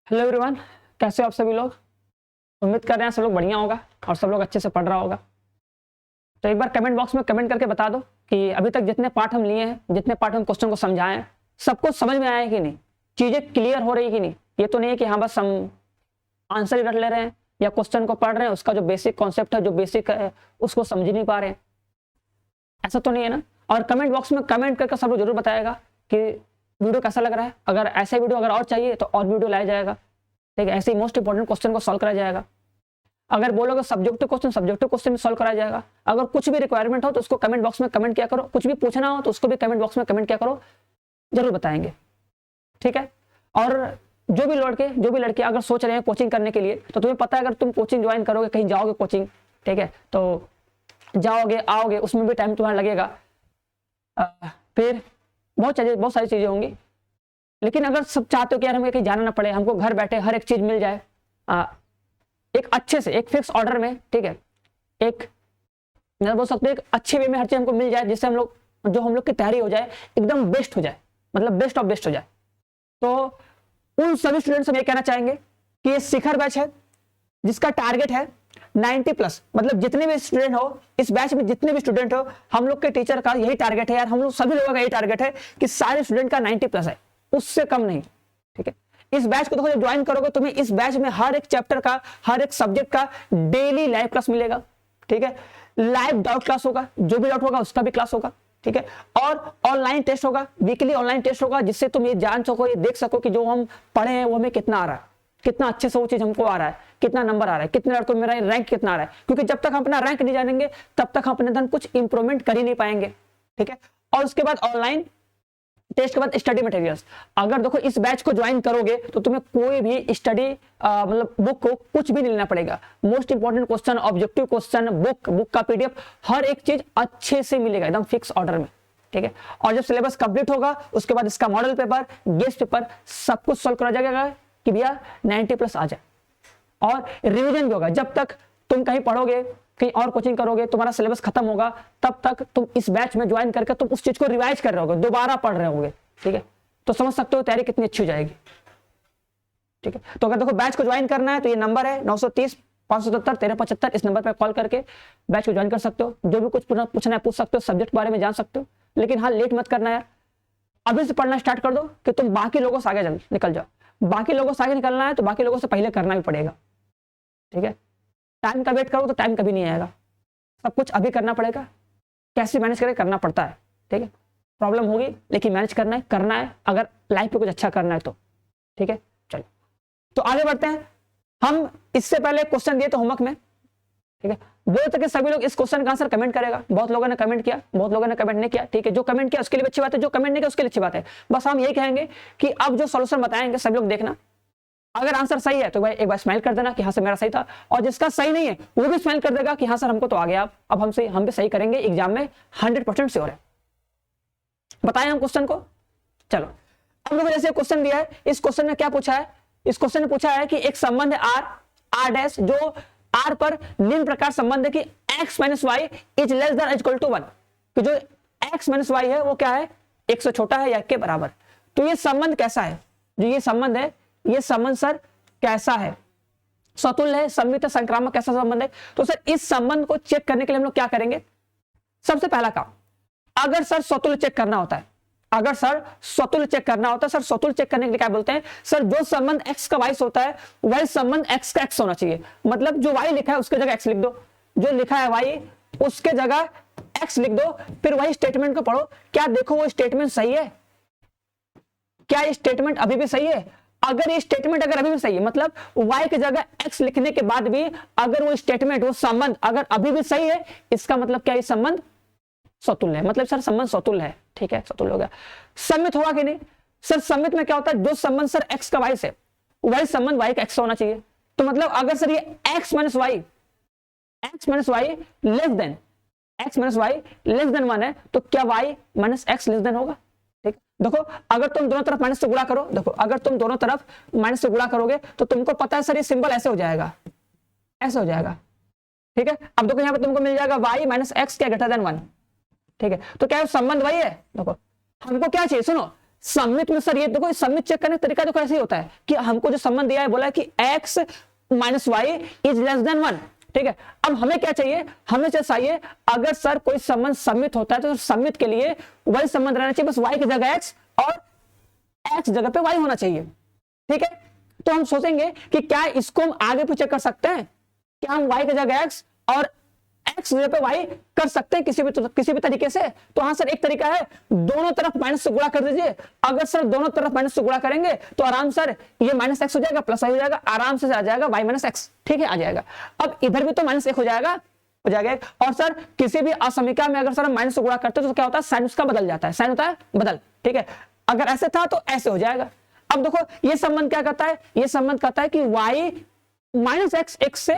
Hello everyone, कैसे हो आप सभी लोग। उम्मीद कर रहे हैं सब लोग बढ़िया होगा और सब लोग अच्छे से पढ़ रहा होगा। तो एक बार कमेंट बॉक्स में कमेंट करके बता दो कि अभी तक जितने पार्ट हम लिए हैं, जितने पार्ट हम क्वेश्चन को समझाए हैं, सबको समझ में आया है कि नहीं, चीज़ें क्लियर हो रही है कि नहीं। ये तो नहीं है कि हाँ बस हम आंसर ही रट ले रहे हैं या क्वेश्चन को पढ़ रहे हैं, उसका जो बेसिक कॉन्सेप्ट है, जो बेसिक है, उसको समझ ही नहीं पा रहे हैं। ऐसा तो नहीं है ना। और कमेंट बॉक्स में कमेंट करके सब लोग जरूर बताएगा कि वीडियो कैसा लग रहा है। अगर ऐसे वीडियो अगर और चाहिए तो और वीडियो लाया जाएगा। ठीक है, ऐसे ही मोस्ट इंपॉर्टेंट क्वेश्चन को सॉल्व कराया जाएगा। अगर बोलोगे सब्जेक्टिव क्वेश्चन सॉल्व कराया जाएगा। अगर कुछ भी रिक्वायरमेंट हो तो उसको कमेंट बॉक्स में कमेंट किया करो। कुछ भी पूछना हो तो उसको भी कमेंट बॉक्स में कमेंट किया करो, जरूर बताएंगे। ठीक है। और जो भी लड़के अगर सोच रहे हैं कोचिंग करने के लिए, तो तुम्हें पता है अगर तुम कोचिंग ज्वाइन करोगे, कहीं जाओगे कोचिंग, ठीक है, तो जाओगे आओगे उसमें भी टाइम तुम्हारा लगेगा। फिर बहुत सारी चीजें होंगी। लेकिन अगर सब चाहते हो कि यार हमें कहीं जाना ना पड़े, हमको घर बैठे हर एक चीज मिल जाए, एक अच्छे से एक फिक्स ऑर्डर में, ठीक है, एक मैं बोल सकते हैं एक अच्छे वे में हर चीज हमको मिल जाए, जिससे हम लोग की तैयारी हो जाए एकदम बेस्ट हो जाए, मतलब बेस्ट ऑफ बेस्ट हो जाए। तो उन सभी स्टूडेंट्स से ये कहना चाहेंगे कि ये शिखर बैच है जिसका टारगेट है 90+। मतलब जितने भी स्टूडेंट हो इस बैच में, जितने भी स्टूडेंट हो, हम लोग के टीचर का यही टारगेट है यार, हम लोग सभी लोगों का यही टारगेट है कि सारे स्टूडेंट का 90+ है, उससे कम नहीं। ठीक है, इस बैच को जब ज्वाइन करोगे तुम्हें इस बैच में हर एक चैप्टर का, हर एक सब्जेक्ट का डेली लाइव क्लास मिलेगा। ठीक है, लाइव डाउट क्लास होगा, जो भी डाउट होगा उसका भी क्लास होगा। ठीक है, और ऑनलाइन टेस्ट होगा, वीकली ऑनलाइन टेस्ट होगा, जिससे तुम ये जान सको, ये देख सको कि जो हम पढ़े हैं वो हमें कितना आ रहा है, कितना अच्छे से वो चीज हमको आ रहा है, कितना नंबर आ रहा है, कितने लड़कों में मेरा रैंक कितना आ रहा है। क्योंकि जब तक हम अपना रैंक नहीं जानेंगे तब तक हम अपने अंदर कुछ इंप्रूवमेंट कर ही नहीं पाएंगे। ठीक है, और उसके बाद ऑनलाइन टेस्ट के बाद स्टडी मटेरियल्स। अगर देखो इस बैच को ज्वाइन करोगे तो तुम्हें कोई भी स्टडी मतलब बुक को कुछ भी नहीं लेना पड़ेगा। Most important question, objective question, book का पीडीएफ, हर एक चीज अच्छे से मिलेगा एकदम फिक्स ऑर्डर में। ठीक है, और जब सिलेबस कंप्लीट होगा उसके बाद इसका मॉडल पेपर, गेस्ट पेपर, सब कुछ सॉल्व करा जाएगा कि भैया 90+ आ जाए। और रिवीजन भी होगा, जब तक तुम कहीं पढ़ोगे, कहीं और कोचिंग करोगे, तुम्हारा सिलेबस खत्म होगा, तब तक तुम इस बैच में ज्वाइन करके तुम उस चीज को रिवाइज कर रहे होगे, दोबारा पढ़ रहे होगे। ठीक है, तो समझ सकते हो तैयारी कितनी अच्छी हो जाएगी। ठीक है, तो अगर देखो बैच को ज्वाइन करना है तो ये नंबर है 930 577 1375, इस नंबर पर कॉल करके बैच को ज्वाइन कर सकते हो। जो भी कुछ पूछना है पूछ सकते हो, सब्जेक्ट के बारे में जान सकते हो। लेकिन हाँ, लेट मत करना यार, अभी से पढ़ना स्टार्ट कर दो कि तुम बाकी लोगों से आगे निकल जाओ। बाकी लोगों से आगे निकलना है तो बाकी लोगों से पहले करना भी पड़ेगा। ठीक है, टाइम का वेट करो तो टाइम कभी नहीं आएगा, सब कुछ अभी करना पड़ेगा। कैसे मैनेज करके करना पड़ता है। ठीक है, प्रॉब्लम होगी लेकिन मैनेज करना है अगर लाइफ में कुछ अच्छा करना है तो। ठीक है, चलो तो आगे बढ़ते हैं। हम इससे पहले क्वेश्चन दिए तो होमवर्क में, ठीक है, बोल तक सभी लोग इस क्वेश्चन का आंसर कमेंट करेगा। बहुत लोगों ने कमेंट किया, बहुत लोगों ने कमेंट नहीं किया। ठीक है, जो कमेंट किया उसके लिए अच्छी बात है, जो कमेंट नहीं किया उसके लिए अच्छी बात है। बस हम यही कहेंगे कि अब जो सॉल्यूशन बताएंगे सब लोग देखना, अगर आंसर सही है तो भाई एक बार स्माइल कर देना कि हाँ सर मेरा सही था, और जिसका सही नहीं है वो भी स्माइल कर देगा कि हाँ सर हमको तो आ गया, अब हम भी सही करेंगे एग्जाम में, 100% श्योर है। बताएं हम क्वेश्चन को। चलो, अब लोगों जैसे क्वेश्चन दिया है, इस क्वेश्चन में क्या पूछा है, इस क्वेश्चन में पूछा है कि एक संबंध है आर डैश, जो आर पर निम्न प्रकार संबंध है कि x - y is less than equal to 1, कि जो x - y है वो क्या है, 1 से छोटा है या 1 के बराबर। तो ये संबंध कैसा है, जो ये संबंध है, ये संबंध सर कैसा है, स्वतुल्य है, सममित, संक्रामक, कैसा संबंध है। तो सर इस संबंध को चेक करने के लिए हम लोग क्या करेंगे, सबसे पहला काम, अगर सर स्वतुल्य चेक करना होता है, अगर सर स्वतुल्य चेक करना होता है, सर स्वतुल्य चेक करने के लिए क्या बोलते हैं, सर जो संबंध x का y से होता है वही संबंध x का x होना चाहिए। मतलब जो y लिखा है उसके जगह x लिख दो, जो लिखा है y उसके जगह x लिख दो, फिर वही स्टेटमेंट को पढ़ो। क्या देखो वो स्टेटमेंट सही है, क्या ये स्टेटमेंट अभी भी सही है। अगर ये स्टेटमेंट अगर अभी भी सही है, मतलब y की जगह x लिखने के बाद भी अगर वो स्टेटमेंट, वो संबंध अगर अभी भी सही है, इसका मतलब क्या, ये संबंध स्वतुल्य है, मतलब सर संबंध स्वतुल्य है। ठीक है, स्वतुल्य हो गया। सम्मित होगा कि नहीं, सर सम्मित में क्या होता है, जो संबंध सर x का y से, वही संबंध y का x होना चाहिए। तो मतलब अगर सर ये x - y लेस देन 1 है, तो क्या y - x लेस देन होगा। ठीक, देखो अगर तुम दोनों तरफ माइनस से गुणा करो, देखो अगर तुम दोनों तरफ माइनस से गुणा करोगे तो तुमको पता है सर ये सिंबल ऐसे हो जाएगा, ऐसे हो जाएगा। ठीक है, अब देखो यहाँ पे तुमको मिल जाएगा y - x क्या ग्रेटर देन 1। ठीक है, तो क्या संबंध वही है। देखो हमको क्या चाहिए, सुनो, सममित में सर ये देखो, सममित चेक करने का तरीका देखो ऐसे ही होता है कि हमको जो संबंध दिया है, बोला है कि x minus Y is less than 1, ठीक है। अब हमें क्या चाहिए, हमें चाहिए अगर सर कोई संबंध सममित होता है तो सममित के लिए वही संबंध रहना चाहिए, बस y की जगह x और x जगह पे y होना चाहिए, ठीक है। तो हम सोचेंगे कि क्या इसको हम आगे पीछे कर सकते हैं, क्या हम y की जगह x और x जगह पे y कर सकते हैं किसी भी तरीके से। तो हाँ सर, एक तरीका है, दोनों तरफ माइनस से गुणा कर दीजिए। अगर सर दोनों तरफ माइनस से गुणा करेंगे तो आराम सर ये माइनस एक्स हो जाएगा, प्लस आई हो जाएगा, आराम से आ जाएगा y माइनस एक्स, ठीक है, आ जाएगा। अब इधर भी तो माइनस एक हो जाएगा और सर किसी भी असमीका में अगर सर हम माइनस से गुणा करते हैं तो क्या होता है, साइन उसका बदल जाता है, साइन होता है बदल, ठीक है। अगर ऐसे था तो ऐसे हो जाएगा। अब देखो ये संबंध क्या करता है, ये संबंध कहता है कि y माइनस एक्स x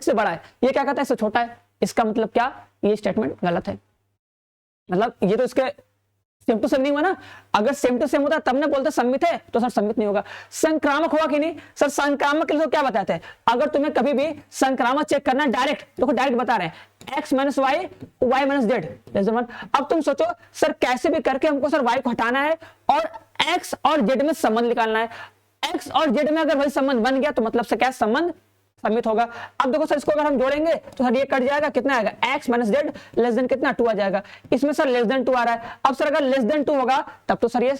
से बड़ा है, ये क्या कहता है, इससे छोटा है। इसका मतलब क्या, ये स्टेटमेंट गलत है, मतलब ये तो इसके सेम टू सेम नहीं हुआ ना। अगर सेम टू सेम होता तब ना बोलते सममित है, तो सर सममित नहीं होगा। संक्रामक होगा कि नहीं सर, संक्रामक के लिए तो क्या बताते हैं, अगर तुम्हें कभी भी संक्रामक चेक करना डायरेक्ट, देखो डायरेक्ट बता रहे हैं x minus Y Y minus Z. अब तुम सोचो सर कैसे भी करके हमको सर y को हटाना है और x और z में संबंध निकालना है। x और z में अगर वही संबंध बन गया तो मतलब से क्या संबंध सममित होगा। अब देखो सर इसको अगर हम जोड़ेंगे तो सर ये कट जाएगा, कितना आएगा, x minus Z less than कितना 2 आ जाएगा। इसमें सर लेस देन 2 आ रहा है। अब सर अगर लेस देन 2 होगा तब तो सर ये,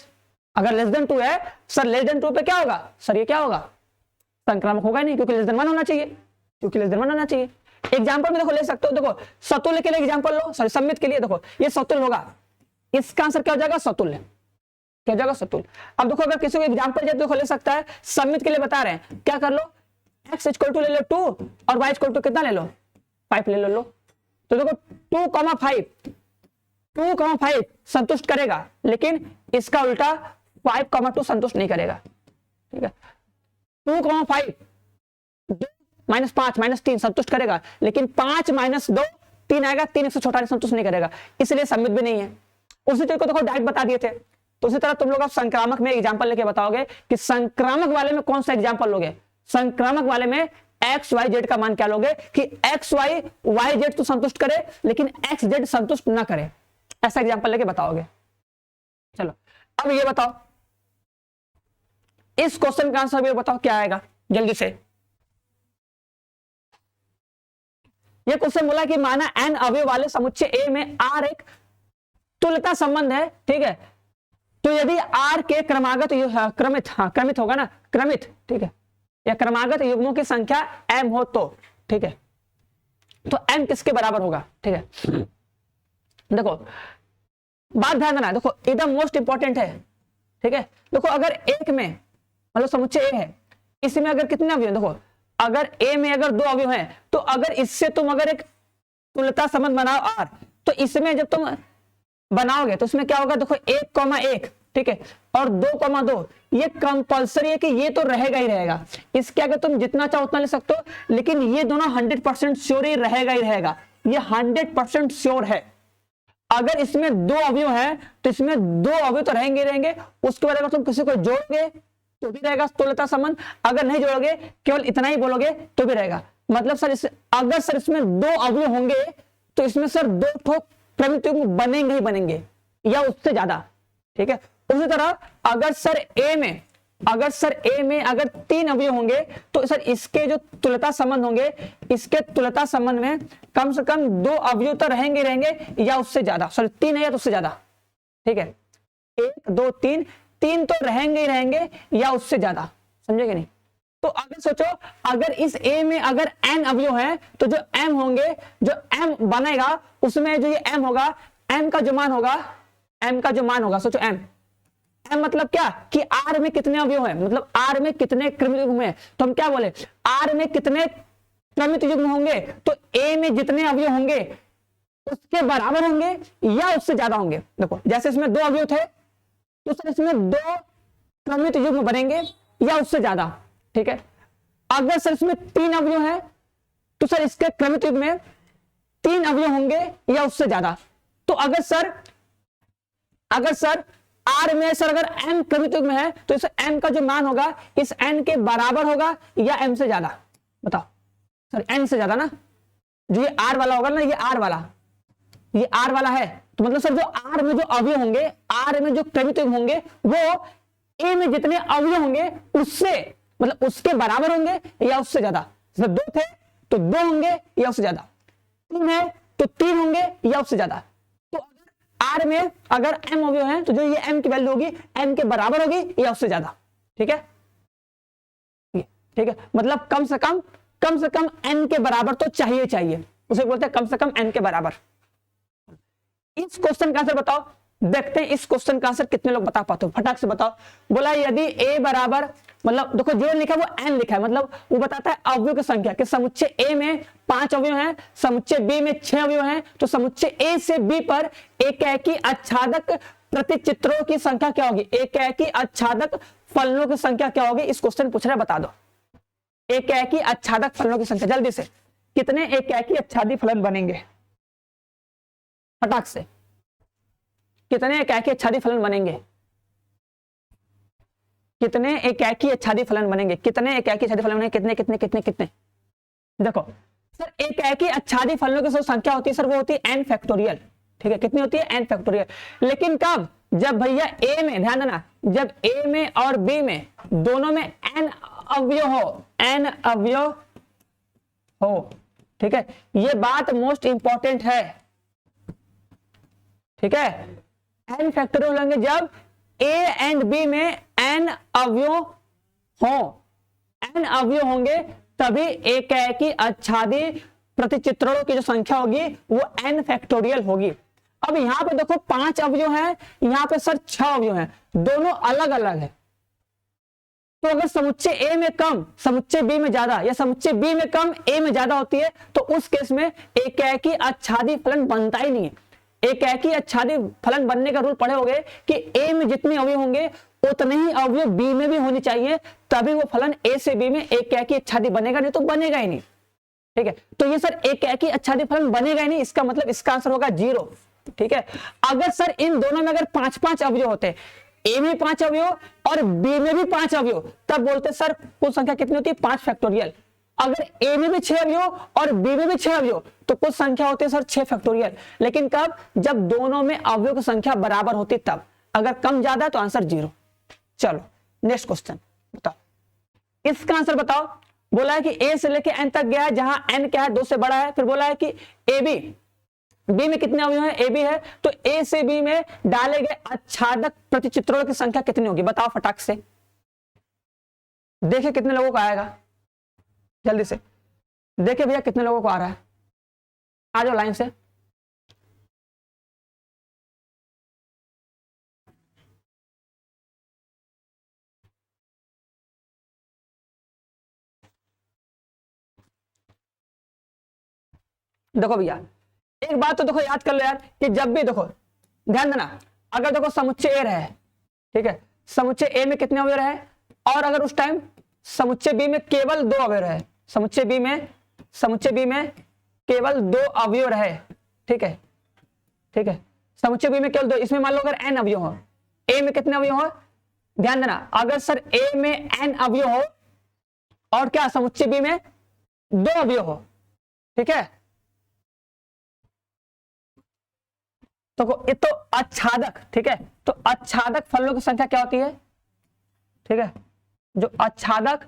अगर लेस देन 2 है सर, लेस देन 2 पे क्या होगा सर, ये क्या होगा, संक्रामक होगा नहीं, क्योंकि लेस देन 1 होना चाहिए, एग्जाम्पल में देखो ले सकते हो, देखो सतुल्य के लिए एग्जाम्पल लो, सॉरी सममित के लिए, देखो ये सतुल्य होगा, इसका आंसर क्या हो जाएगा, सतुल्य, क्या हो जाएगा, सतुल्य। अब देखो अगर किसी को एग्जाम्पल चाहिए तो ले सकता है, सममित के लिए बता रहे हैं, क्या कर लो, x इक्वल टू ले लो 2 और y इक्वल टू कितना ले लो 5 ले लो। तो देखो 2,5 संतुष्ट करेगा, लेकिन इसका उल्टा 5,2 संतुष्ट नहीं करेगा, ठीक है। 2,5 माइनस 5 माइनस 3 संतुष्ट करेगा, लेकिन 5 माइनस 2 3 आएगा, 3 इससे छोटा संतुष्ट नहीं करेगा, इसलिए सममित भी नहीं है। उसी चीज को देखो डायरेक्ट बता दिए थे। तो उसी तरह तुम लोग अब संक्रामक में एग्जाम्पल लेके बताओगे कि संक्रामक वाले में कौन सा एग्जाम्पल लोगे, संक्रामक वाले में एक्स वाई जेड का मान क्या लोगे कि एक्स वाई वाई जेड तो संतुष्ट करे लेकिन एक्स जेड संतुष्ट ना करे, ऐसा एग्जांपल लेके बताओगे। चलो अब ये बताओ, इस क्वेश्चन का आंसर भी बताओ क्या आएगा जल्दी से। ये क्वेश्चन बोला कि माना n अवयव वाले समुच्चय A में R एक तुल्यता संबंध है, ठीक है। तो यदि R के क्रमागत क्रमित होगा ना, क्रमित, ठीक है, या क्रमागत युग्मों की संख्या m हो तो, ठीक है, तो m किसके बराबर होगा, ठीक है। देखो बात ध्यान देना, देखो एकदम मोस्ट इंपॉर्टेंट है, ठीक है। देखो अगर एक में मतलब समुच्चय A है, इसमें अगर कितने अवयव, देखो अगर A में अगर 2 अवयव हैं तो अगर इससे तुम अगर एक तुल्यता संबंध बनाओ R, तो इसमें जब तुम बनाओगे तो इसमें क्या होगा, देखो 1,1, ठीक है, और 2,2, ये कंपल्सरी है कि ये तो रहेगा ही रहेगा। इसके आगे तुम जितना चाहो उतना ले सकते हो, लेकिन ये दोनों 100% श्योर ही रहेगा, ये 100% श्योर है। अगर इसमें 2 अवयव हैं तो इसमें 2 अवयव तो रहेंगे। उसके बाद अगर तुम किसी को जोड़ोगे तो भी रहेगा तुल्यता संबंध, अगर नहीं जोड़ोगे केवल इतना ही बोलोगे तो भी रहेगा। मतलब सर अगर सर इसमें 2 अवयव होंगे तो इसमें सर 2 ठोक क्रमित युग्म बनेंगे ही बनेंगे या उससे ज्यादा, ठीक है। उसी तरह अगर सर A में अगर 3 अवयव होंगे तो सर इसके जो तुल्यता संबंध होंगे, इसके तुल्यता संबंध में कम से कम 2 अवयव तो रहेंगे या उससे ज्यादा, सॉरी 3 है या तो उससे ज्यादा, ठीक है। 1 2 3 तो रहेंगे या उससे ज्यादा, समझेंगे नहीं। तो अगर सोचो अगर इस A में अगर n अवयव है तो जो m होंगे, जो m बनेगा उसमें जो ये m होगा, m का जो मान होगा, सोचो m मतलब क्या कि R में कितने अवयव हैं, मतलब R में कितने क्रमित युग्म हैं। तो हम क्या बोले, R में कितने क्रमित युग्म होंगे, तो A में जितने अवयव होंगे उसके बराबर होंगे या उससे ज्यादा होंगे। देखो जैसे इसमें 2 अवयव थे तो सर इसमें 2 क्रमित युग्म बनेंगे या उससे ज्यादा, ठीक है। अगर सर इसमें 3 अवयव है तो सर इसके क्रमित युग्म में 3 अवयव होंगे या उससे ज्यादा। तो अगर सर R में सर अगर m क्रमित युग्म है तो इस m का जो मान होगा इस n के बराबर होगा या m से ज्यादा, बताओ सर n से ज्यादा ना, जो ये R वाला होगा ना, ये R वाला है तो मतलब सर जो आर में जो अवयव होंगे, आर में जो क्रमित होंगे वो ए में जितने अवयव होंगे उससे मतलब उसके बराबर होंगे या उससे ज्यादा। जैसे 2 थे तो 2 होंगे या उससे ज्यादा, 3 है तो 3 होंगे या उससे ज्यादा। तो अगर आर में अगर m अवयव है तो जो ये m की वैल्यू होगी m के बराबर होगी या उससे ज्यादा। ठीक है, ठीक है, मतलब कम से कम n के बराबर तो चाहिए, उसे बोलते हैं कम से कम n के बराबर। इस क्वेश्चन का आंसर बताओ, देखते हैं इस क्वेश्चन का आंसर कितने लोग बता पाते हो, फटाक से बताओ। बोला यदि a बराबर मतलब देखो जो लिखा है वो n लिखा है, मतलब वो बताता है अवयव की संख्या कि समुच्चय a में 5 अवयव हैं, समुच्चय b में 6 अवयव हैं, तो समुच्चय a से b पर एकाकी आच्छादक प्रतिचित्रों की संख्या क्या होगी, एकाकी आच्छादक फलनों की संख्या क्या होगी। इस क्वेश्चन पूछ रहा है, बता दो एकाकी आच्छादक फलनों की संख्या। जल्दी से कितने एकाकी आच्छादी फलन बनेंगे, फटाक से कितने एकाकी आच्छादी फलन बनेंगे, कितने एकाकी आच्छादी फलन बनेंगे, कितने एकाकी आच्छादी फलन बनेंगे, कितने कितने कितने कितने। देखो सर एकाकी आच्छादी फलनों की जो संख्या होती है सर वो होती है n फैक्टोरियल। ठीक है, कितनी होती है n फैक्टोरियल। लेकिन कब, जब भैया a में, ध्यान देना, जब a में और b में दोनों में n अवयव हो, n अवयव हो। ठीक है, ये बात मोस्ट इंपॉर्टेंट है। ठीक है, n फैक्टोरियल होंगे जब a एंड b में n अवयव हो, n अवयव होंगे तभी एकाकी आच्छादी प्रतिचित्रणों की जो संख्या होगी वो n फैक्टोरियल होगी। अब यहां पे देखो 5 अवयव हैं, यहां पे सर 6 अवयव हैं, दोनों अलग अलग है। तो अगर समुच्चय a में कम समुच्चय b में ज्यादा या समुच्चय b में कम a में ज्यादा होती है तो उस केस में एकाकी आच्छादी फलन बनता ही नहीं है। एकाकी आच्छादी फलन बनने का रूल पढ़े होंगे कि a में जितने अवयव होंगे उतने ही अवयव b में भी होनी चाहिए, तभी वो फलन a से b में एकाकी आच्छादी बनेगा, नहीं तो बनेगा ही नहीं। ठीक है, तो ये सर एकाकी आच्छादी फलन बनेगा ही नहीं, इसका मतलब इसका आंसर होगा 0। ठीक है, अगर सर इन दोनों में अगर 5-5 अवयव होते, a में 5 अवयव और b में भी 5 अवयव, तब बोलते सर कुल संख्या कितनी होती है 5 फैक्टोरियल। अगर a में भी 6 अवयव और b में भी 6 अवयव तो कुल संख्या होती है सर 6 फैक्टोरियल। लेकिन कब, जब दोनों में अवयव की संख्या बराबर होती तब, अगर कम ज्यादा तो आंसर 0। चलो नेक्स्ट क्वेश्चन बताओ, इसका आंसर बताओ। बोला है कि a से लेके n तक गया है जहां n क्या है 2 से बड़ा है। फिर बोला है कि ab, b में कितने अवयव हैं, ab है, तो a से b में डाले गए आच्छादक प्रतिचित्रों की संख्या कितनी होगी, बताओ फटाक से। देखिए कितने लोगों को आएगा, जल्दी से देखिए भैया कितने लोगों को आ रहा है, आ जाओ लाइन से। देखो भैया एक बात तो देखो याद कर लो यार कि जब भी देखो ध्यान देना, अगर देखो समुच्चय ए रहे, ठीक है, समुच्चय ए में कितने अवयव रहे, और अगर उस टाइम समुच्चय बी में केवल 2 अवयव रहे, समुच्चय बी में केवल 2 अवयव रहे। ठीक है, ठीक है, समुच्चय बी में केवल 2, इसमें मान लो अगर n अवयव हो, ए में कितने अवयव हो, ध्यान देना, अगर सर ए में n अवयव हो और क्या समुच्चय बी में 2 अवयव हो, ठीक है, तो आच्छादक, ठीक है, तो आच्छादक फलनों की संख्या क्या होती है, ठीक है, जो आच्छादक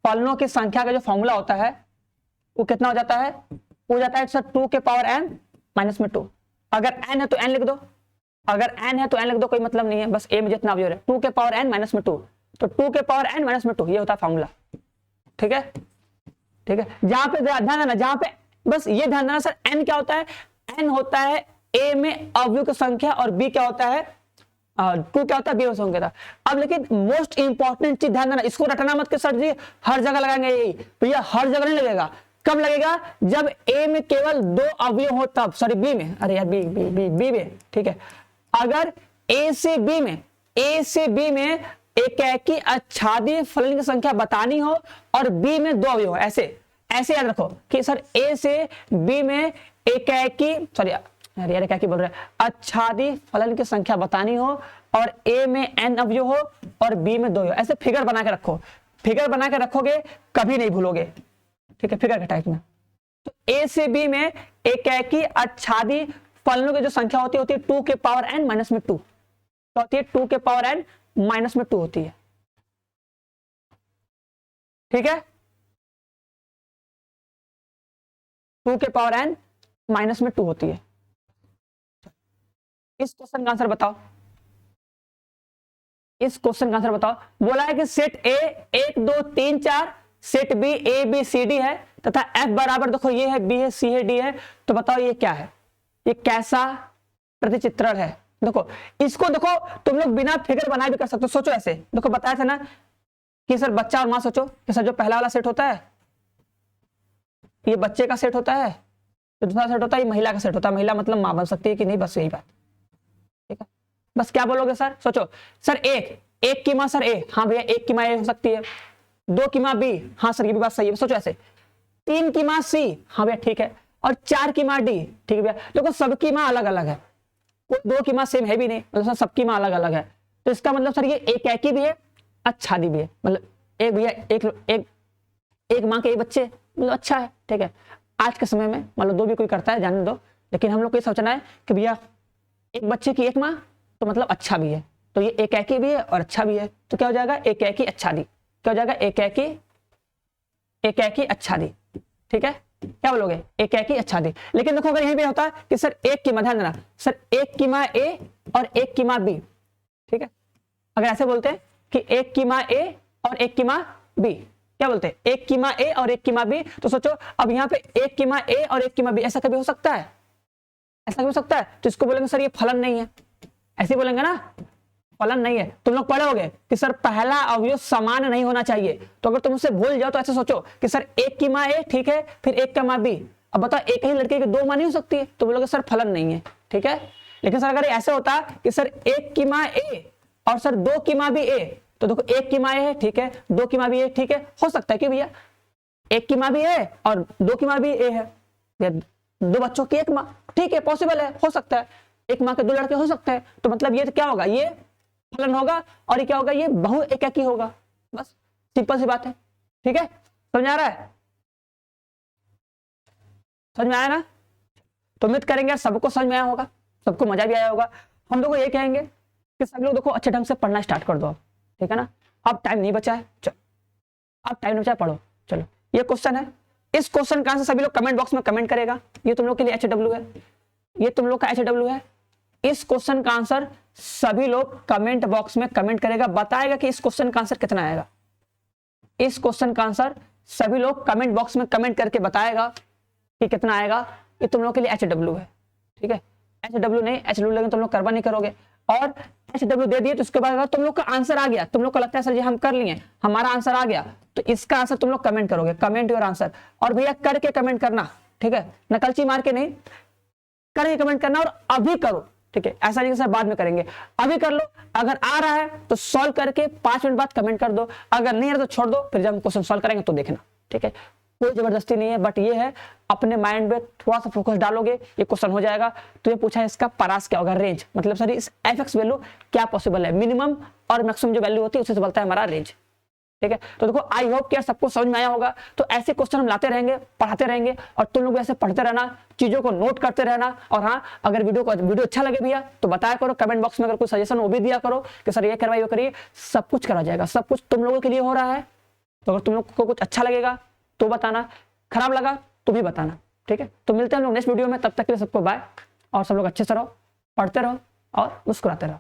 फलनों की संख्या का जो फॉर्मूला होता है वो कितना हो जाता है, हो जाता है सर 2 के पावर n माइनस में 2। अगर n है तो n लिख दो, अगर n है तो n लिख दो, कोई मतलब नहीं है, बस a में जितना अवयव है 2 के पावर n माइनस में 2, तो 2 के पावर n माइनस में 2 ये होता है फॉर्मूला। ठीक है, ठीक है, जहां पे ध्यान देना, जहां पे बस ये ध्यान देना सर n क्या होता है, n होता है a में अवयव की संख्या और b क्या होता है, 2 क्या होता है b संख्या। अब लेकिन मोस्ट इंपॉर्टेंट चीज ध्यान देना, इसको रटना मत कि सर जी हर जगह लगाएंगे, यही भैया हर जगह नहीं लगेगा। कब लगेगा, जब a में केवल 2 अवयव हो तब, सॉरी b में, अरे यार b में, ठीक है, अगर a से b में एकाकी आच्छादी फलन की संख्या बतानी हो और b में 2 अवयव हो, ऐसे याद रखो कि सर a से b में एकाकी, सॉरी यार क्या बोल रहे हैं, आच्छादी फलन की संख्या बतानी हो और a में n अवयव हो और b में 2 अवयव, ऐसे फिगर बना के रखो, फिगर बना के रखोगे कभी नहीं भूलोगे। ठीक है, फिगर के टाइप में, तो a से b में एकाकी आच्छादी फलनों की जो संख्या होती है 2 के पावर n माइनस में 2, तो होती है 2 के पावर n माइनस में 2 होती है। ठीक है, 2 के पावर n माइनस में 2 होती है। इस क्वेश्चन का आंसर बताओ, इस क्वेश्चन का आंसर बताओ। बोला है कि set A 1 2 3 4, set B A B C D है तथा एफ बराबर देखो ये है, बी है, सी है, डी है, तो बताओ ये क्या है, ये कैसा प्रतिचित्रण है। देखो इसको देखो तुम लोग बिना फिगर बनाए भी कर सकते हो। सोचो ऐसे, देखो बताया था ना कि सर बच्चा और मां, सोचो कि सर जो पहला वाला सेट होता है ये बच्चे का सेट होता है, जो दूसरा सेट होता है ये महिला का सेट होता है। महिला मतलब मां बन सकती है कि नहीं, बस यही बात। ठीक है, बस क्या बोलोगे सर, सोचो सर एक की मां सर ए, हाँ भैया एक की मां ए हो सकती है, 2 की मां बी, हाँ सर ये भी बात सही है। सोचो ऐसे 3 की मां सी, हाँ भैया ठीक है, और 4 की मां डी, ठीक है भैया। देखो सबकी मां अलग अलग है, कोई 2 की मां सेम है भी नहीं, मतलब सबकी मां अलग अलग है। तो इसका मतलब सर ये एक ही भी है, अच्छादी भी है, मतलब एक भैया एक मां के बच्चे, मतलब अच्छा है। ठीक है, आज के समय में मतलब 2 भी कोई करता है जाने दो, लेकिन हम लोग को ये सोचना है कि भैया एक बच्चे की एक मां तो मतलब अच्छा भी है, तो ये एक भी है और अच्छा भी है, तो क्या हो जाएगा एक अच्छादी, क्या हो जाएगा एक अच्छादी। ठीक है, क्या बोलोगे एक अच्छादी। लेकिन देखो अगर यहीं पे होता कि सर एक की मां, ध्यान देना सर एक की मां ए और एक की मां बी, ठीक है, अगर ऐसे बोलते हैं कि एक की मां ए और एक की मां बी, क्या बोलते हैं एक की मां ए और एक की मां बी, तो सोचो अब यहाँ पे एक की मां ए और एक की मां बी, ऐसा कभी हो सकता है, ऐसा कभी हो सकता है, तो इसको बोलेंगे सर ये फलन नहीं है, ऐसे बोलेंगे ना फलन नहीं है। तुम लोग पढ़े होगे कि सर पहला अवयव समान नहीं होना चाहिए, तो अगर तुम उससे भूल जाओ तो ऐसे सोचो कि सर एक की मां ए, ठीक है, फिर एक का मां बी, अब बताओ एक ही लड़के की 2 मां नहीं हो सकती है, तो बोलोगे सर फलन नहीं है। ठीक है, लेकिन सर अगर ऐसे होता कि सर एक की मां ए और सर 2 की मां भी ए, तो देखो एक की मां ए है, ठीक है, 2 की मां भी ए, ठीक है, हो सकता है कि भैया एक की मां भी है और 2 की मां भी ए है, 2 बच्चों की एक मां, ठीक है, पॉसिबल है, हो सकता है, एक मां के 2 लड़के हो सकते हैं, तो मतलब ये क्या होगा, ये फलन होगा, और ये क्या होगा, ये बहु एकाकी होगा, बस सिंपल सी बात है। ठीक है, समझ आ रहा है, समझ में आया ना, तो उम्मीद करेंगे सबको समझ में आया होगा, सबको मजा भी आया होगा। हम लोग ये कहेंगे कि सब लोग देखो अच्छे ढंग से पढ़ना स्टार्ट कर दो, ठीक है ना, अब टाइम नहीं बचा है, चलो अब टाइम नहीं बचा है, पढ़ो। चलो ये क्वेश्चन है, इस क्वेश्चन का आंसर सभी लोग कमेंट बॉक्स में कमेंट करेगा, ये तुम लोग के लिए HW है, ये तुम लोग का HW है। इस क्वेश्चन का आंसर सभी लोग कमेंट बॉक्स में कमेंट करेगा, बताएगा कि इस क्वेश्चन का आंसर कितना आएगा। इस क्वेश्चन का आंसर सभी लोग कमेंट बॉक्स में कमेंट करके बताएगा कि कितना आएगा, ये तुम लोग के लिए HW है। ठीक है, HW नहीं, HW लेकिन तुम लोग करवा नहीं करोगे, और HW दे दिए तो उसके बाद अगर तुम लोग का आंसर आ गया, तुम लोग को लगता है सर जी हम कर लिए, हमारा आंसर आ गया, तो इसका आंसर तुम लोग कमेंट करोगे, कमेंट योर आंसर, और भैया करके कमेंट करना, ठीक है, नकलची मार के नहीं, करके कमेंट करना, और अभी करो। ठीक है, ऐसा नहीं कि सर बाद में करेंगे, अभी कर लो, अगर आ रहा है तो सॉल्व करके 5 मिनट बाद कमेंट कर दो, अगर नहीं आ रहा तो छोड़ दो, फिर जब हम क्वेश्चन सॉल्व करेंगे तो देखना। ठीक है, कोई जबरदस्ती नहीं है, बट ये है अपने माइंड में थोड़ा सा फोकस डालोगे ये क्वेश्चन हो जाएगा। तो ये पूछा है इसका परास क्या होगा, रेंज, मतलब सर इस एफ वैल्यू क्या पॉसिबल है, मिनिमम और मैक्सिमम जो वैल्यू होती है उससे बोलता है हमारा रेंज। ठीक है, तो देखो आई होप कि सबको समझ में आया होगा। तो ऐसे क्वेश्चन हम लाते रहेंगे, पढ़ाते रहेंगे, और तुम लोग ऐसे पढ़ते रहना, चीजों को नोट करते रहना, और हाँ अगर वीडियो अच्छा लगे भैया तो बताया करो, कमेंट बॉक्स में अगर कोई सजेशन वो भी दिया करो कि सर ये करवाइए वो करिए, सब कुछ करा जाएगा, सब कुछ तुम लोगों के लिए हो रहा है। तो अगर तुम लोग को कुछ अच्छा लगेगा तो बताना, खराब लगा तो भी बताना। ठीक है, तो मिलते हैं हम लोग नेक्स्ट वीडियो में, तब तक के लिए सबको बाय, और सब लोग अच्छे से रहो, पढ़ते रहो और मुस्कुराते रहो।